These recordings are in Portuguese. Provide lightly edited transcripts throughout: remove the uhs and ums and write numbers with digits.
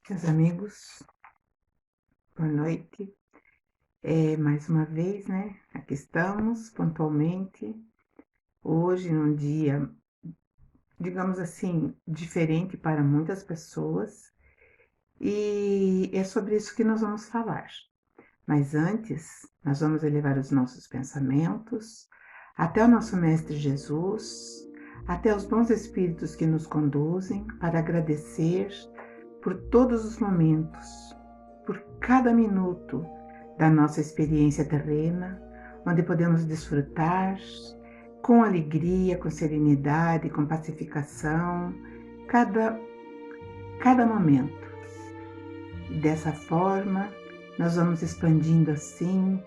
Meus amigos, boa noite. Mais uma vez, né? Aqui estamos, pontualmente. Hoje, num dia, digamos assim, diferente para muitas pessoas. E é sobre isso que nós vamos falar. Mas antes, nós vamos elevar os nossos pensamentos até o nosso Mestre Jesus, até os bons espíritos que nos conduzem, para agradecer por todos os momentos, por cada minuto da nossa experiência terrena, onde podemos desfrutar com alegria, com serenidade, com pacificação, cada momento. E dessa forma, nós vamos expandindo assim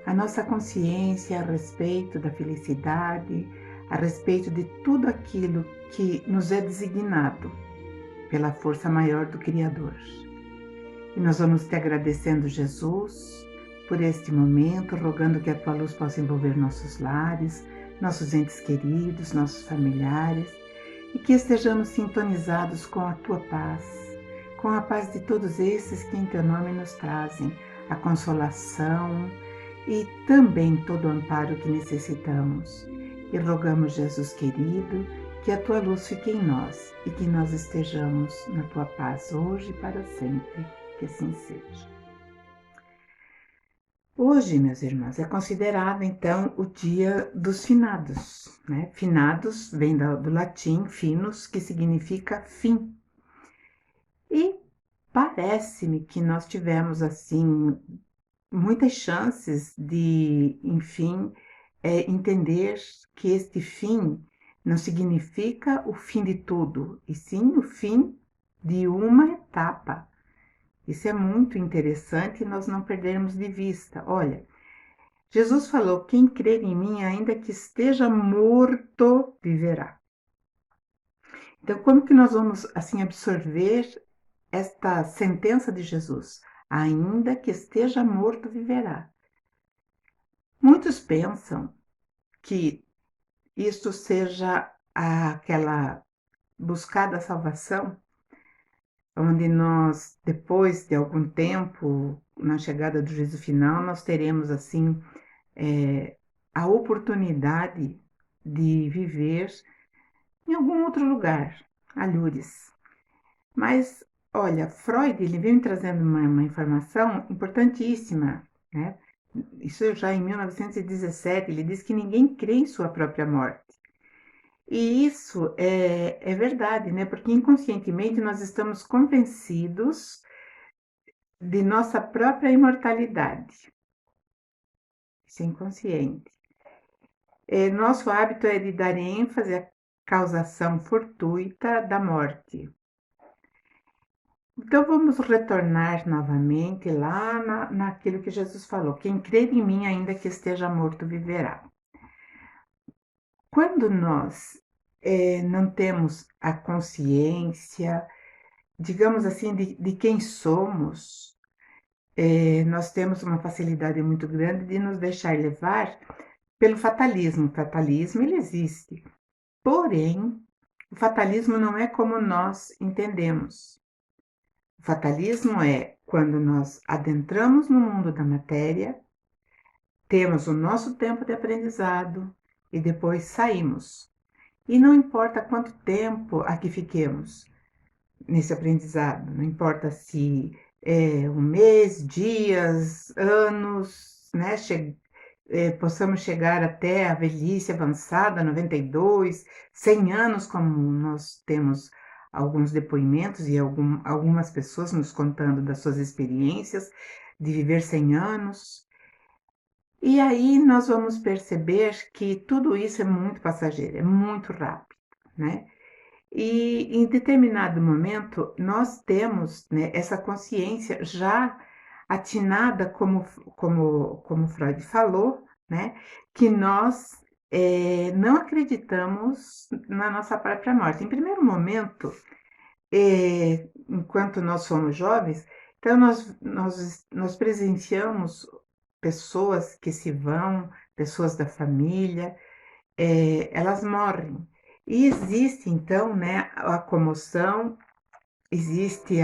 a nossa consciência a respeito da felicidade, a respeito de tudo aquilo que nos é designado pela força maior do Criador. E nós vamos te agradecendo, Jesus, por este momento, rogando que a tua luz possa envolver nossos lares, nossos entes queridos, nossos familiares, e que estejamos sintonizados com a tua paz, com a paz de todos esses que em teu nome nos trazem a consolação e também todo o amparo que necessitamos. E rogamos, Jesus querido, que a tua luz fique em nós e que nós estejamos na tua paz hoje e para sempre. Que assim seja. Hoje, meus irmãos, é considerado então o dia dos finados, né? Finados vem do latim finus, que significa fim. E parece-me que nós tivemos assim muitas chances de, enfim, entender que este fim não significa o fim de tudo, e sim o fim de uma etapa. Isso é muito interessante e nós não perdermos de vista. Olha, Jesus falou: quem crer em mim, ainda que esteja morto, viverá. Então, como que nós vamos assim absorver esta sentença de Jesus? Ainda que esteja morto, viverá. Muitos pensam que isto seja aquela buscar da salvação, onde nós, depois de algum tempo, na chegada do juízo final, nós teremos assim a oportunidade de viver em algum outro lugar, alhures. Mas, olha, Freud ele veio trazendo uma informação importantíssima, né? Isso já em 1917, ele diz que ninguém crê em sua própria morte. E isso é verdade, né? Porque inconscientemente nós estamos convencidos de nossa própria imortalidade. Isso é inconsciente. Nosso hábito é de dar ênfase à causação fortuita da morte. Então vamos retornar novamente lá naquilo que Jesus falou: quem crer em mim, ainda que esteja morto, viverá. Quando nós não temos a consciência, digamos assim, de quem somos, nós temos uma facilidade muito grande de nos deixar levar pelo fatalismo. O fatalismo ele existe, porém, o fatalismo não é como nós entendemos. O fatalismo é quando nós adentramos no mundo da matéria, temos o nosso tempo de aprendizado e depois saímos. E não importa quanto tempo aqui fiquemos nesse aprendizado, não importa se é um mês, dias, anos, né? Possamos chegar até a velhice avançada, 92, 100 anos, como nós temos alguns depoimentos e algumas pessoas nos contando das suas experiências de viver 100 anos. E aí nós vamos perceber que tudo isso é muito passageiro, é muito rápido, né? E em determinado momento nós temos, né, essa consciência já atinada, como Freud falou, né, que nós não acreditamos na nossa própria morte. Em primeiro momento, enquanto nós somos jovens, então nós presenciamos pessoas que se vão, pessoas da família, elas morrem. E existe então, né, a comoção, existe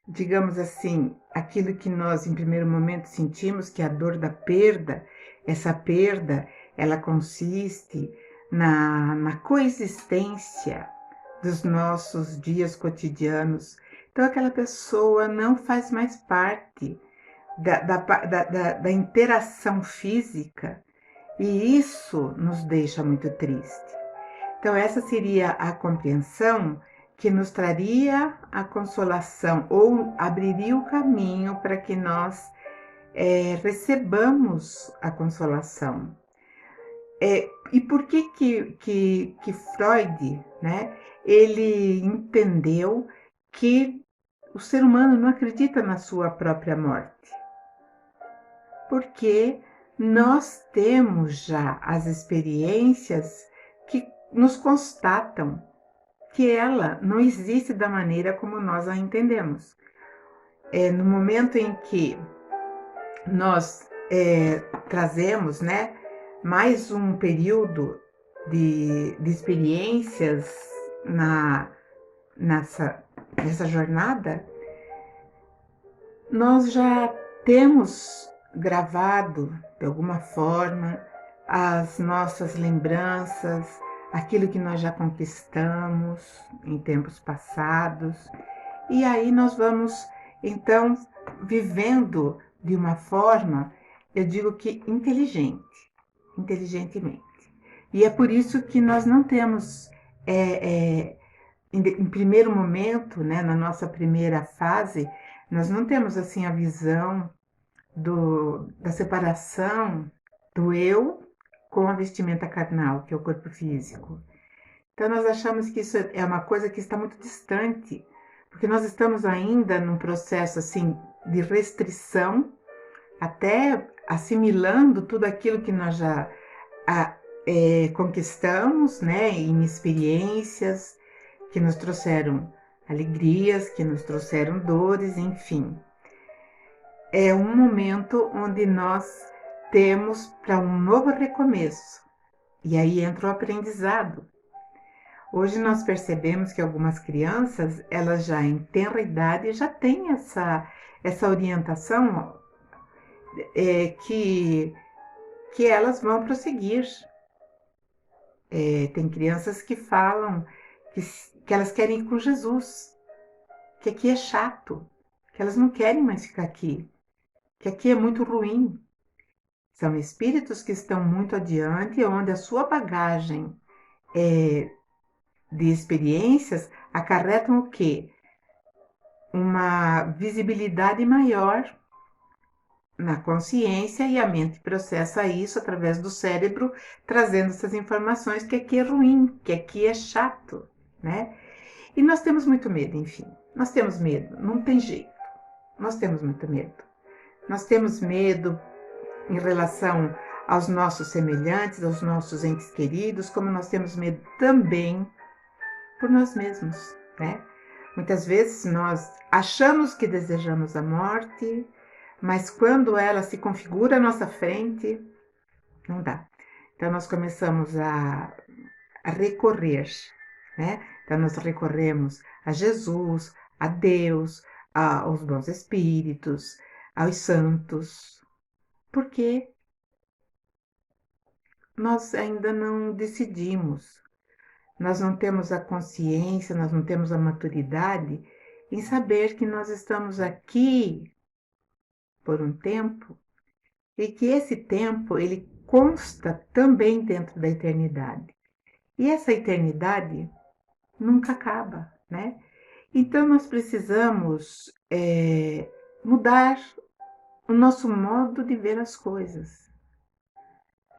digamos assim, aquilo que nós em primeiro momento sentimos, que é a dor da perda. Essa perda, ela consiste na coexistência dos nossos dias cotidianos. Então, aquela pessoa não faz mais parte da interação física, e isso nos deixa muito triste. Então, essa seria a compreensão que nos traria a consolação, ou abriria o caminho para que nós recebamos a consolação. E por que Freud, né, ele entendeu que o ser humano não acredita na sua própria morte? Porque nós temos já as experiências que nos constatam que ela não existe da maneira como nós a entendemos. No momento em que nós trazemos, né, mais um período de experiências nessa jornada, nós já temos gravado, de alguma forma, as nossas lembranças, aquilo que nós já conquistamos em tempos passados, e aí nós vamos, então, vivendo de uma forma, eu digo que inteligentemente. E é por isso que nós não temos, em primeiro momento, né, na nossa primeira fase, nós não temos assim a visão da separação do eu com a vestimenta carnal, que é o corpo físico. Então nós achamos que isso é uma coisa que está muito distante, porque nós estamos ainda num processo assim de restrição, até assimilando tudo aquilo que nós já conquistamos, né, em experiências que nos trouxeram alegrias, que nos trouxeram dores, enfim. É um momento onde nós temos para um novo recomeço. E aí entra o aprendizado. Hoje nós percebemos que algumas crianças, elas já em tenra idade, já têm essa orientação que elas vão prosseguir. Tem crianças que falam que elas querem ir com Jesus, que aqui é chato, que elas não querem mais ficar aqui, que aqui é muito ruim. São espíritos que estão muito adiante, onde a sua bagagem de experiências acarretam o quê? Uma visibilidade maior na consciência, e a mente processa isso através do cérebro, trazendo essas informações que aqui é ruim, que aqui é chato, né? E nós temos muito medo, enfim. Nós temos medo, não tem jeito. Nós temos muito medo. Nós temos medo em relação aos nossos semelhantes, aos nossos entes queridos, como nós temos medo também por nós mesmos, né? Muitas vezes nós achamos que desejamos a morte, mas quando ela se configura à nossa frente, não dá. Então nós começamos a recorrer, né? Então nós recorremos a Jesus, a Deus, aos bons espíritos, aos santos, porque nós ainda não decidimos, nós não temos a consciência, nós não temos a maturidade em saber que nós estamos aqui por um tempo e que esse tempo ele consta também dentro da eternidade. E essa eternidade nunca acaba, né? Então nós precisamos mudar o nosso modo de ver as coisas,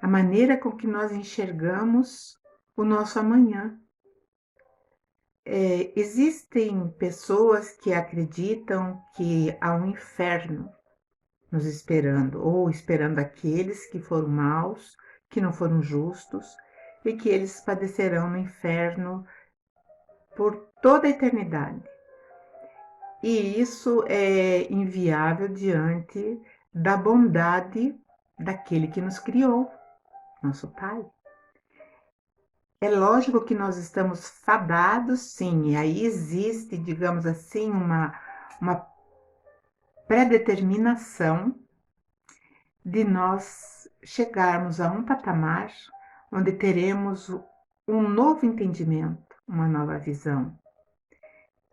a maneira com que nós enxergamos o nosso amanhã. Existem pessoas que acreditam que há um inferno nos esperando, ou esperando aqueles que foram maus, que não foram justos, e que eles padecerão no inferno por toda a eternidade. E isso é inviável diante da bondade daquele que nos criou, nosso Pai. É lógico que nós estamos fadados, sim, e aí existe, digamos assim, uma predeterminação de nós chegarmos a um patamar onde teremos um novo entendimento, uma nova visão.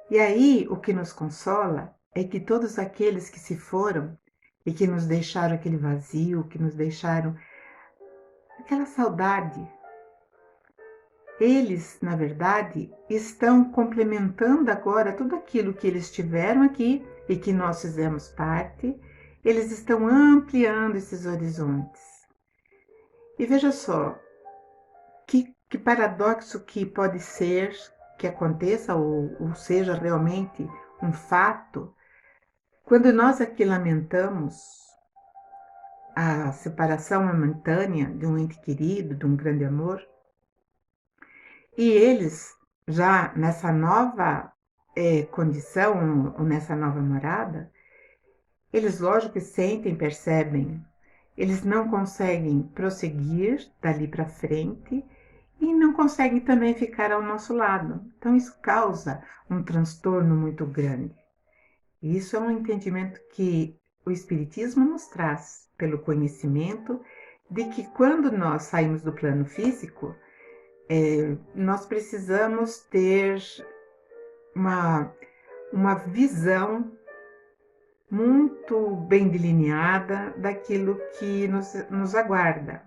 E aí o que nos consola é que todos aqueles que se foram e que nos deixaram aquele vazio, que nos deixaram aquela saudade, eles, na verdade, estão complementando agora tudo aquilo que eles tiveram aqui e que nós fizemos parte, eles estão ampliando esses horizontes. E veja só, que paradoxo que pode ser que aconteça ou seja realmente um fato, quando nós aqui lamentamos a separação momentânea de um ente querido, de um grande amor, e eles, já nessa nova condição, ou nessa nova morada, eles, lógico que sentem, percebem, eles não conseguem prosseguir dali para frente e não conseguem também ficar ao nosso lado. Então, isso causa um transtorno muito grande. E isso é um entendimento que o Espiritismo nos traz, pelo conhecimento de que quando nós saímos do plano físico, nós precisamos ter uma, uma visão muito bem delineada daquilo que nos aguarda.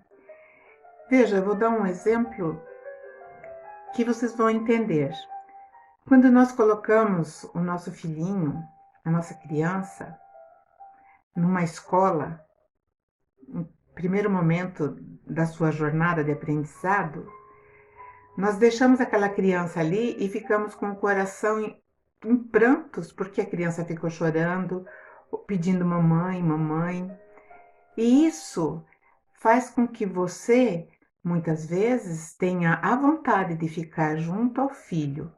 Veja, eu vou dar um exemplo que vocês vão entender. Quando nós colocamos o nosso filhinho, a nossa criança, numa escola, no primeiro momento da sua jornada de aprendizado, nós deixamos aquela criança ali e ficamos com o coração em prantos, porque a criança ficou chorando, pedindo mamãe, mamãe. E isso faz com que você, muitas vezes, tenha a vontade de ficar junto ao filho.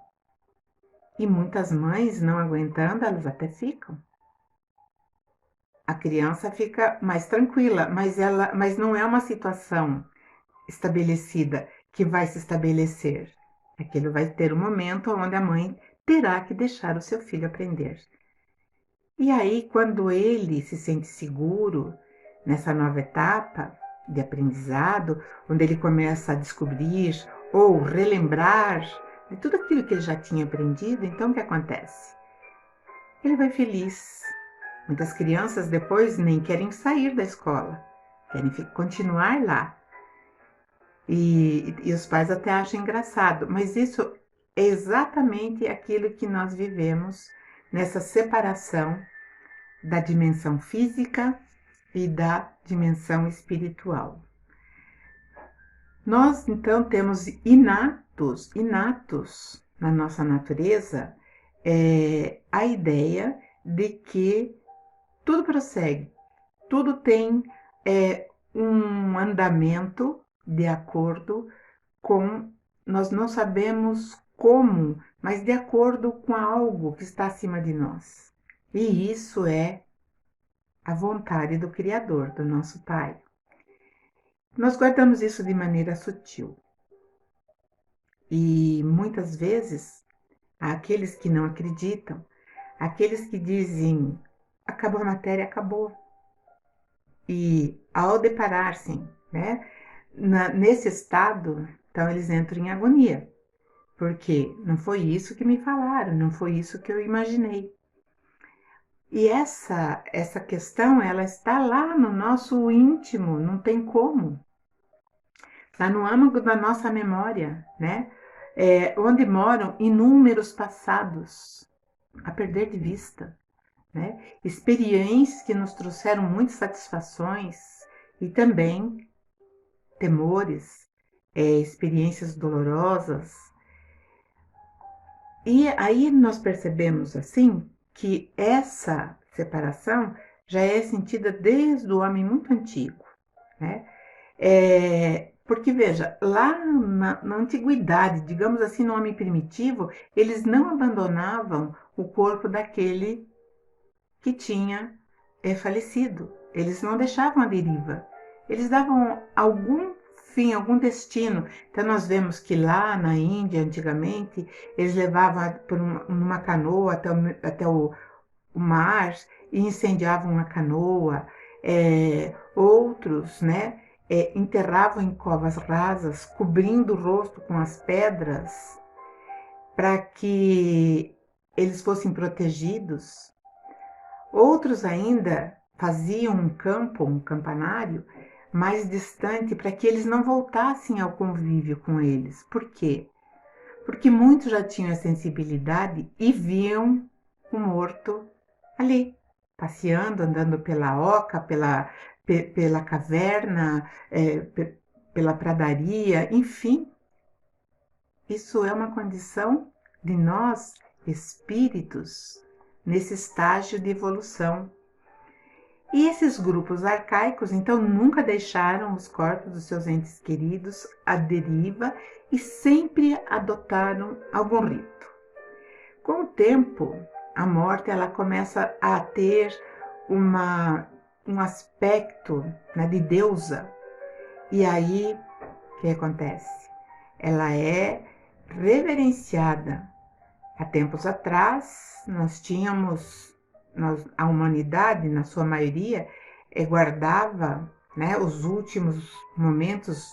E muitas mães, não aguentando, elas até ficam. A criança fica mais tranquila, mas não é uma situação estabelecida que vai se estabelecer. Aquilo vai ter um momento onde a mãe terá que deixar o seu filho aprender. E aí, quando ele se sente seguro nessa nova etapa de aprendizado, onde ele começa a descobrir ou relembrar de tudo aquilo que ele já tinha aprendido, então o que acontece? Ele vai feliz. Muitas crianças depois nem querem sair da escola, querem continuar lá. E os pais até acham engraçado, mas isso é exatamente aquilo que nós vivemos nessa separação da dimensão física e da dimensão espiritual. Nós, então, temos inatos na nossa natureza a ideia de que tudo prossegue, tudo tem um andamento de acordo com, nós não sabemos como, mas de acordo com algo que está acima de nós. E isso é a vontade do Criador, do nosso Pai. Nós guardamos isso de maneira sutil. E muitas vezes, aqueles que não acreditam, aqueles que dizem, acabou a matéria, acabou. E ao deparar-se, né, nesse estado, então eles entram em agonia. Porque não foi isso que me falaram, não foi isso que eu imaginei. E essa questão, ela está lá no nosso íntimo, não tem como. Está no âmago da nossa memória, né? Onde moram inúmeros passados a perder de vista, né? Experiências que nos trouxeram muitas satisfações e também temores, experiências dolorosas. E aí nós percebemos assim que essa separação já é sentida desde o homem muito antigo, né? Porque veja, lá na antiguidade, digamos assim, no homem primitivo, eles não abandonavam o corpo daquele que tinha falecido. Eles não deixavam a deriva. Eles davam algum fim, algum destino. Então nós vemos que lá na Índia, antigamente, eles levavam numa canoa até o mar e incendiavam a canoa. Outros, né, enterravam em covas rasas, cobrindo o rosto com as pedras, para que eles fossem protegidos. Outros ainda faziam um campanário, mais distante, para que eles não voltassem ao convívio com eles. Por quê? Porque muitos já tinham a sensibilidade e viam o morto ali, passeando, andando pela oca, pela caverna, pela pradaria, enfim. Isso é uma condição de nós, espíritos, nesse estágio de evolução. E esses grupos arcaicos, então, nunca deixaram os corpos dos seus entes queridos à deriva e sempre adotaram algum rito. Com o tempo, a morte ela começa a ter um aspecto, né, de deusa. E aí, o que acontece? Ela é reverenciada. Há tempos atrás, a humanidade, na sua maioria, guardava, né, os últimos momentos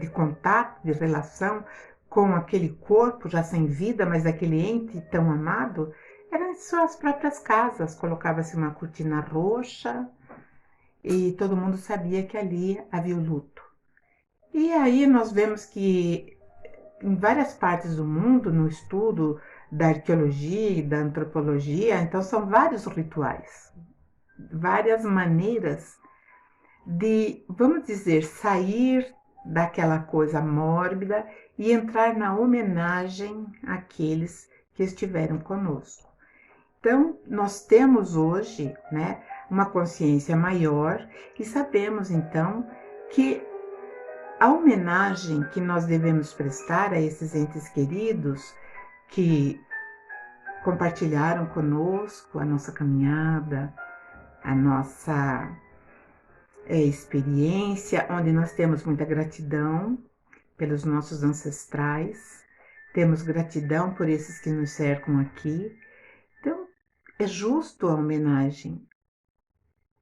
de contato, de relação com aquele corpo já sem vida, mas aquele ente tão amado, eram em suas próprias casas. Colocava-se uma cortina roxa e todo mundo sabia que ali havia o luto. E aí nós vemos que em várias partes do mundo, no estudo da arqueologia e da antropologia, então são vários rituais, várias maneiras de, vamos dizer, sair daquela coisa mórbida e entrar na homenagem àqueles que estiveram conosco. Então, nós temos hoje, né, uma consciência maior e sabemos então que a homenagem que nós devemos prestar a esses entes queridos que compartilharam conosco a nossa caminhada, a nossa experiência, onde nós temos muita gratidão pelos nossos ancestrais, temos gratidão por esses que nos cercam aqui. Então, é justo a homenagem.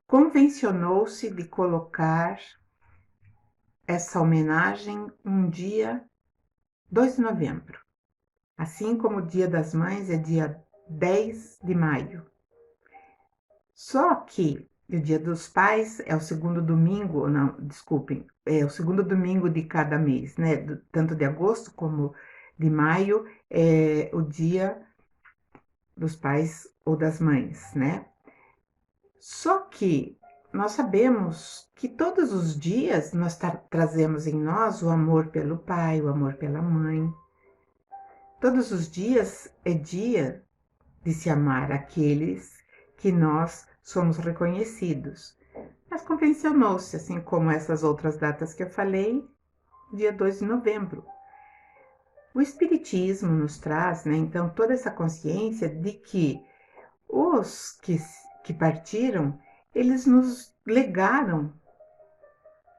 Convencionou-se de colocar essa homenagem um dia 2 de novembro, assim como o Dia das Mães é dia 10 de maio. Só que o Dia dos Pais é o segundo domingo, não, desculpem, é o segundo domingo de cada mês, né? Tanto de agosto como de maio é o Dia dos Pais ou das Mães, né? Só que nós sabemos que todos os dias nós trazemos em nós o amor pelo pai, o amor pela mãe. Todos os dias é dia de se amar aqueles que nós somos reconhecidos. Mas convencionou-se, assim como essas outras datas que eu falei, dia 2 de novembro. O Espiritismo nos traz, né, então, toda essa consciência de que os que partiram, eles nos legaram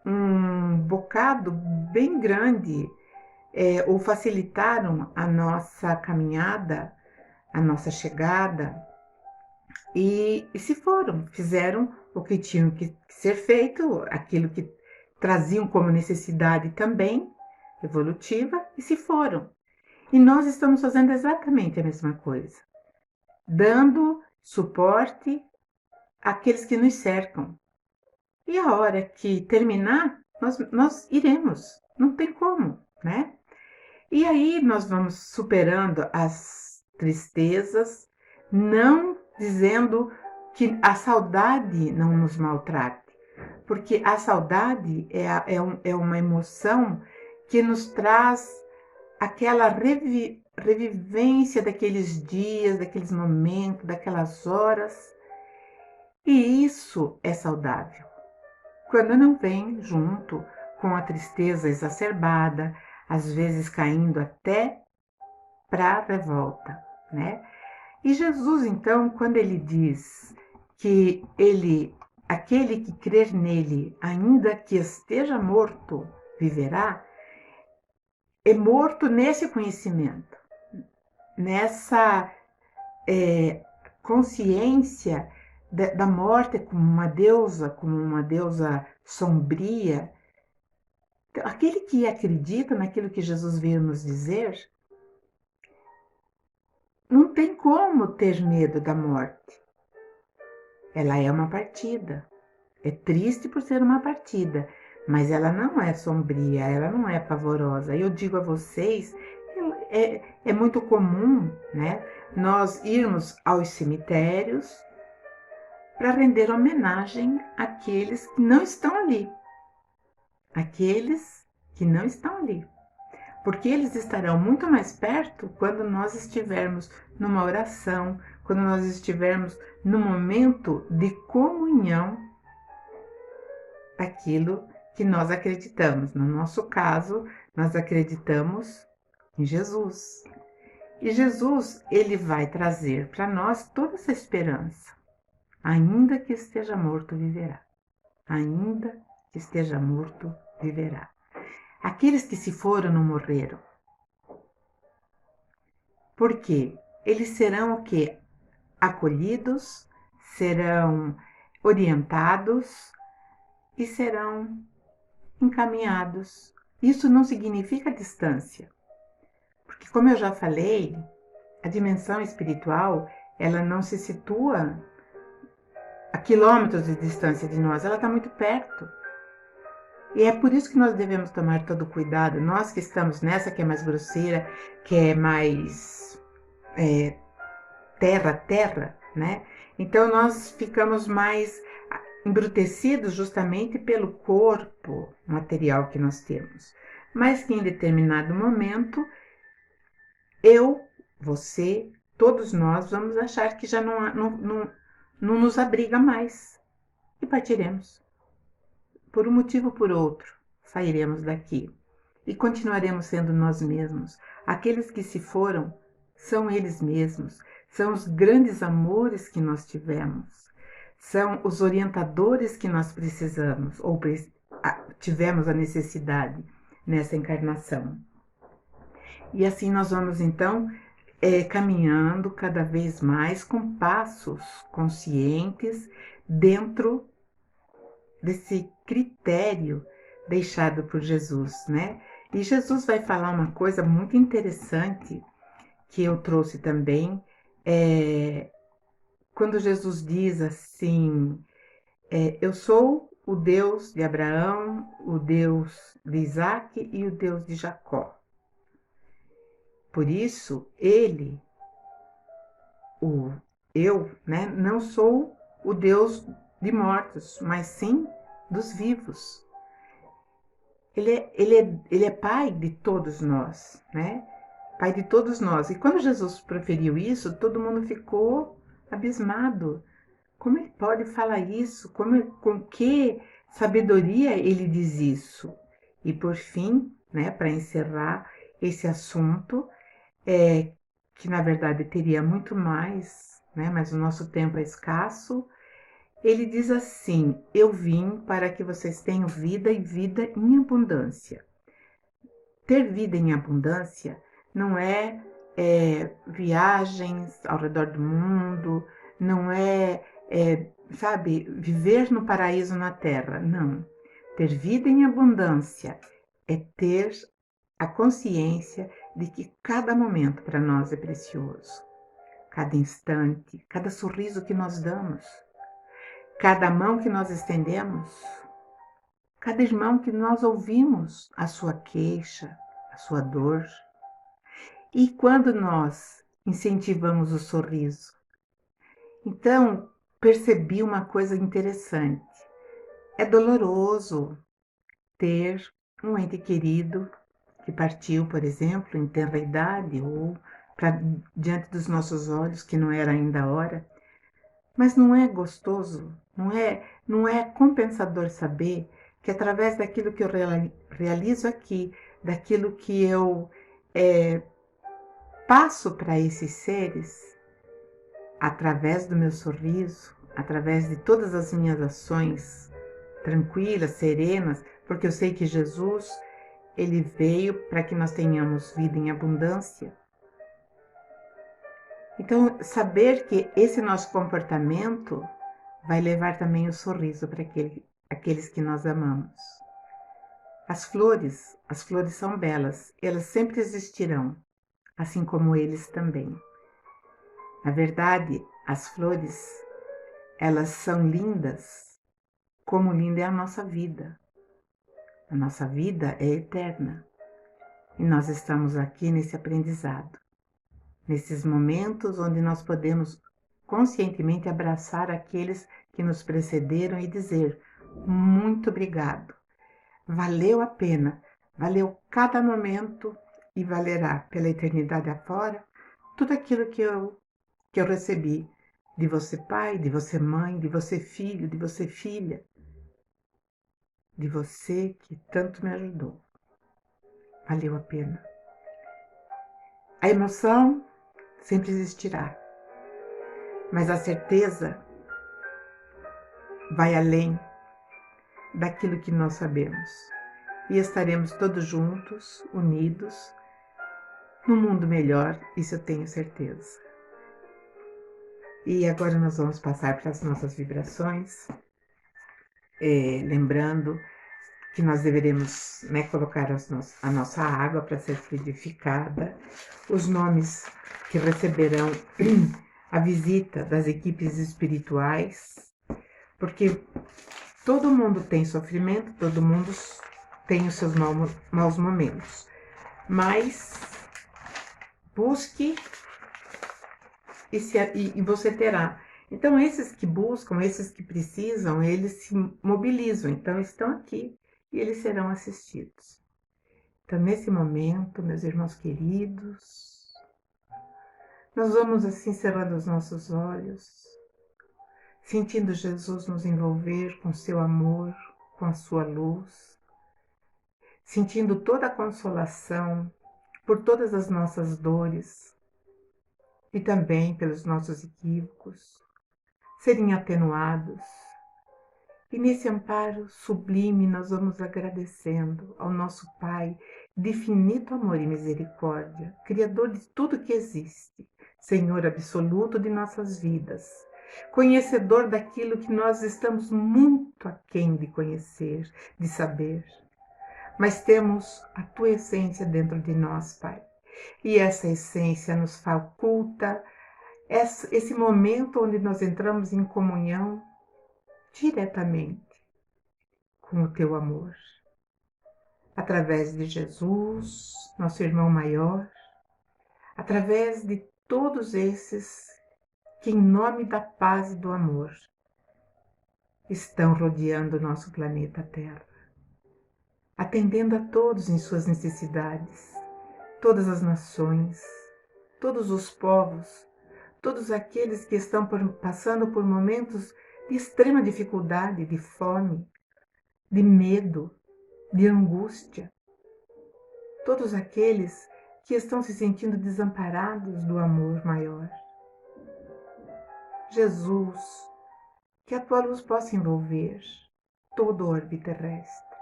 um bocado bem grande, ou facilitaram a nossa caminhada, a nossa chegada, e se foram, fizeram o que tinham que ser feito, aquilo que traziam como necessidade também, evolutiva, e se foram. E nós estamos fazendo exatamente a mesma coisa, dando suporte àqueles que nos cercam. E a hora que terminar, nós iremos, não tem como, né? E aí nós vamos superando as tristezas, não dizendo que a saudade não nos maltrate, porque a saudade é uma emoção que nos traz aquela revivência daqueles dias, daqueles momentos, daquelas horas, e isso é saudável. Quando não vem junto com a tristeza exacerbada, às vezes caindo até para a revolta, né? E Jesus, então, quando ele diz que aquele que crer nele, ainda que esteja morto, viverá, é morto nesse conhecimento, nessa consciência da morte como uma deusa sombria. Então, aquele que acredita naquilo que Jesus veio nos dizer, não tem como ter medo da morte. Ela é uma partida. É triste por ser uma partida, mas ela não é sombria, ela não é pavorosa. Eu digo a vocês, é muito comum, né, nós irmos aos cemitérios para render homenagem àqueles que não estão ali. Aqueles que não estão ali. Porque eles estarão muito mais perto quando nós estivermos numa oração, quando nós estivermos no momento de comunhão daquilo que nós acreditamos. No nosso caso, nós acreditamos em Jesus. E Jesus, ele vai trazer para nós toda essa esperança. Ainda que esteja morto, viverá. Ainda que esteja morto, viverá. Aqueles que se foram não morreram. Por quê? Eles serão o quê? Acolhidos, serão orientados e serão encaminhados. Isso não significa distância, porque como eu já falei, a dimensão espiritual, ela não se situa a quilômetros de distância de nós, ela está muito perto. E é por isso que nós devemos tomar todo cuidado, nós que estamos nessa que é mais grosseira, que é mais terra, né? Então nós ficamos mais embrutecidos justamente pelo corpo material que nós temos. Mas que em determinado momento, eu, você, todos nós vamos achar que já não nos abriga mais e partiremos. Por um motivo ou por outro, sairemos daqui e continuaremos sendo nós mesmos. Aqueles que se foram são eles mesmos, são os grandes amores que nós tivemos, são os orientadores que nós precisamos ou tivemos a necessidade nessa encarnação. E assim nós vamos então caminhando cada vez mais com passos conscientes dentro desse critério deixado por Jesus, né? E Jesus vai falar uma coisa muito interessante que eu trouxe também, quando Jesus diz assim, eu sou o Deus de Abraão, o Deus de Isaac e o Deus de Jacó. Por isso, eu, né, não sou o Deus de mortos, mas sim dos vivos. Ele é pai de todos nós, né? Pai de todos nós. E quando Jesus proferiu isso, todo mundo ficou abismado. Como ele pode falar isso? Com que sabedoria ele diz isso? E por fim, né, para encerrar esse assunto, que na verdade teria muito mais, né, mas o nosso tempo é escasso, ele diz assim: eu vim para que vocês tenham vida e vida em abundância. Ter vida em abundância não é viagens ao redor do mundo, não sabe, viver no paraíso na terra. Não. Ter vida em abundância é ter a consciência de que cada momento para nós é precioso. Cada instante, cada sorriso que nós damos, cada mão que nós estendemos, cada irmão que nós ouvimos a sua queixa, a sua dor. E quando nós incentivamos o sorriso? Então, percebi uma coisa interessante. É doloroso ter um ente querido que partiu, por exemplo, em tenra idade ou diante dos nossos olhos, que não era ainda a hora. Mas não é gostoso, não é compensador saber que através daquilo que eu realizo aqui, daquilo que eu passo para esses seres, através do meu sorriso, através de todas as minhas ações tranquilas, serenas, porque eu sei que Jesus Ele veio para que nós tenhamos vida em abundância. Então, saber que esse nosso comportamento vai levar também o sorriso para aqueles que nós amamos. As flores são belas, elas sempre existirão, assim como eles também. Na verdade, as flores, elas são lindas, como linda é a nossa vida. A nossa vida é eterna e nós estamos aqui nesse aprendizado, nesses momentos onde nós podemos conscientemente abraçar aqueles que nos precederam e dizer muito obrigado. Valeu a pena, valeu cada momento e valerá pela eternidade afora tudo aquilo que eu recebi de você pai, de você mãe, de você filho, de você filha, de você que tanto me ajudou. Valeu a pena. A emoção sempre existirá, mas a certeza vai além daquilo que nós sabemos. E estaremos todos juntos, unidos, num mundo melhor, isso eu tenho certeza. E agora nós vamos passar para as nossas vibrações, lembrando que nós deveremos, né, colocar a nossa água para ser fluidificada, os nomes que receberão a visita das equipes espirituais, porque todo mundo tem sofrimento, todo mundo tem os seus maus momentos, mas busque e você terá. Então, esses que buscam, esses que precisam, eles se mobilizam, então estão aqui e eles serão assistidos. Então, nesse momento, meus irmãos queridos, nós vamos assim cerrando os nossos olhos, sentindo Jesus nos envolver com seu amor, com a sua luz, sentindo toda a consolação por todas as nossas dores e também pelos nossos equívocos, serem atenuados. E nesse amparo sublime nós vamos agradecendo ao nosso Pai de infinito amor e misericórdia, Criador de tudo que existe, Senhor absoluto de nossas vidas, conhecedor daquilo que nós estamos muito aquém de conhecer, de saber. Mas temos a Tua essência dentro de nós, Pai. E essa essência nos faculta esse momento onde nós entramos em comunhão diretamente com o Teu amor. Através de Jesus, nosso irmão maior, através de todos esses que, em nome da paz e do amor, estão rodeando o nosso planeta Terra, atendendo a todos em suas necessidades, todas as nações, todos os povos, todos aqueles que estão passando por momentos de extrema dificuldade, de fome, de medo, de angústia, todos aqueles que estão se sentindo desamparados do amor maior. Jesus, que a tua luz possa envolver todo o orbe terrestre,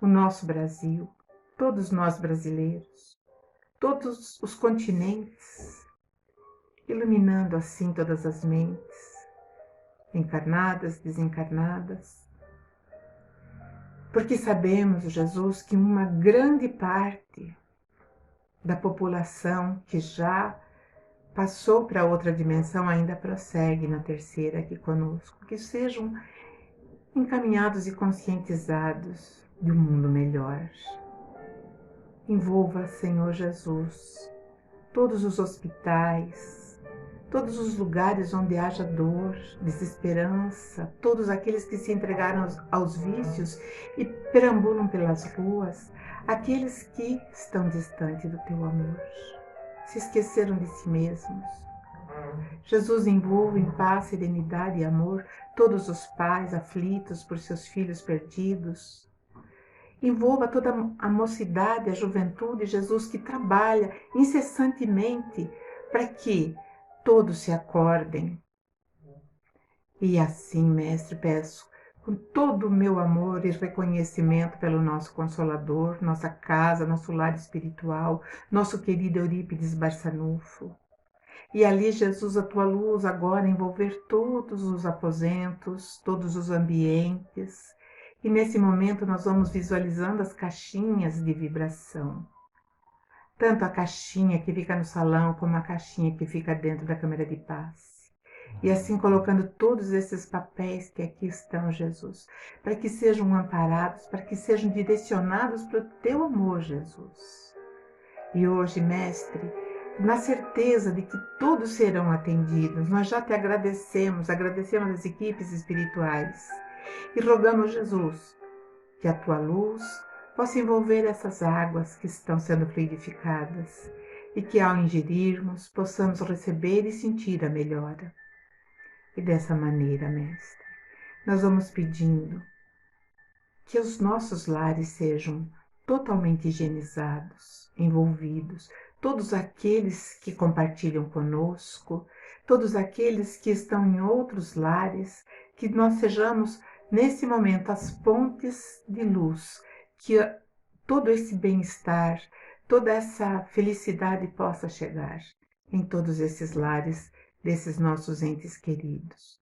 o nosso Brasil, todos nós brasileiros, todos os continentes, iluminando assim todas as mentes, encarnadas, desencarnadas, porque sabemos, Jesus, que uma grande parte da população que já passou para outra dimensão ainda prossegue na terceira aqui conosco, que sejam encaminhados e conscientizados de um mundo melhor. Envolva, Senhor Jesus, todos os hospitais, todos os lugares onde haja dor, desesperança, todos aqueles que se entregaram aos vícios e perambulam pelas ruas, aqueles que estão distantes do teu amor, se esqueceram de si mesmos. Jesus, envolva em paz, serenidade e amor todos os pais aflitos por seus filhos perdidos. Envolva toda a mocidade, a juventude, Jesus, que trabalha incessantemente para que todos se acordem. E assim, Mestre, peço, com todo o meu amor e reconhecimento pelo nosso Consolador, nossa casa, nosso lar espiritual, nosso querido Eurípides Barçanufo. E ali, Jesus, a tua luz agora envolver todos os aposentos, todos os ambientes. E nesse momento nós vamos visualizando as caixinhas de vibração. Tanto a caixinha que fica no salão, como a caixinha que fica dentro da câmara de paz. E assim colocando todos esses papéis que aqui estão, Jesus, para que sejam amparados, para que sejam direcionados para o teu amor, Jesus. E hoje, Mestre, na certeza de que todos serão atendidos, nós já te agradecemos as equipes espirituais e rogamos, Jesus, que a tua luz possa envolver essas águas que estão sendo fluidificadas e que ao ingerirmos possamos receber e sentir a melhora. E dessa maneira, Mestre, nós vamos pedindo que os nossos lares sejam totalmente higienizados, envolvidos, todos aqueles que compartilham conosco, todos aqueles que estão em outros lares, que nós sejamos nesse momento as pontes de luz, que todo esse bem-estar, toda essa felicidade possa chegar em todos esses lares desses nossos entes queridos.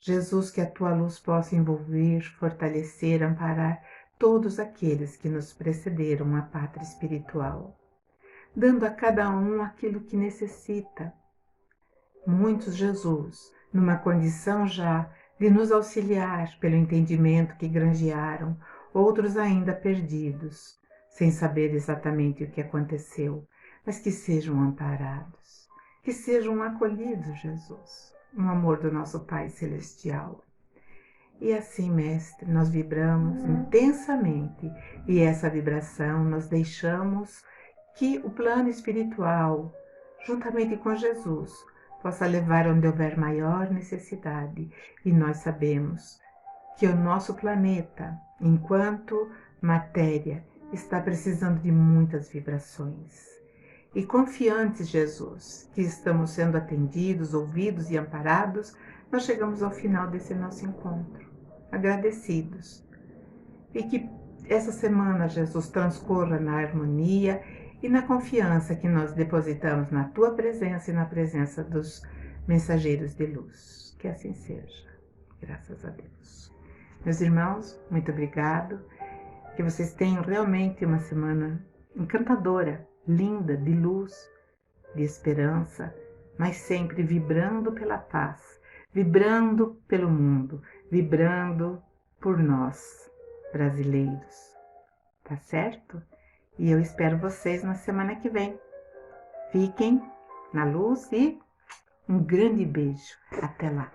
Jesus, que a tua luz possa envolver, fortalecer, amparar todos aqueles que nos precederam à pátria espiritual, dando a cada um aquilo que necessita. Muitos, Jesus, numa condição já de nos auxiliar pelo entendimento que granjearam, outros ainda perdidos, sem saber exatamente o que aconteceu, mas que sejam amparados, que sejam acolhidos, Jesus, no amor do nosso Pai Celestial. E assim, Mestre, nós vibramos intensamente e essa vibração nós deixamos que o plano espiritual, juntamente com Jesus, possa levar onde houver maior necessidade. E nós sabemos que o nosso planeta, enquanto matéria, está precisando de muitas vibrações. E confiantes, Jesus, que estamos sendo atendidos, ouvidos e amparados, nós chegamos ao final desse nosso encontro, agradecidos. E que essa semana, Jesus, transcorra na harmonia e na confiança que nós depositamos na Tua presença e na presença dos mensageiros de luz. Que assim seja. Graças a Deus. Meus irmãos, muito obrigado. Que vocês tenham realmente uma semana encantadora, linda, de luz, de esperança, mas sempre vibrando pela paz, vibrando pelo mundo, vibrando por nós, brasileiros. Tá certo? E eu espero vocês na semana que vem. Fiquem na luz e um grande beijo. Até lá!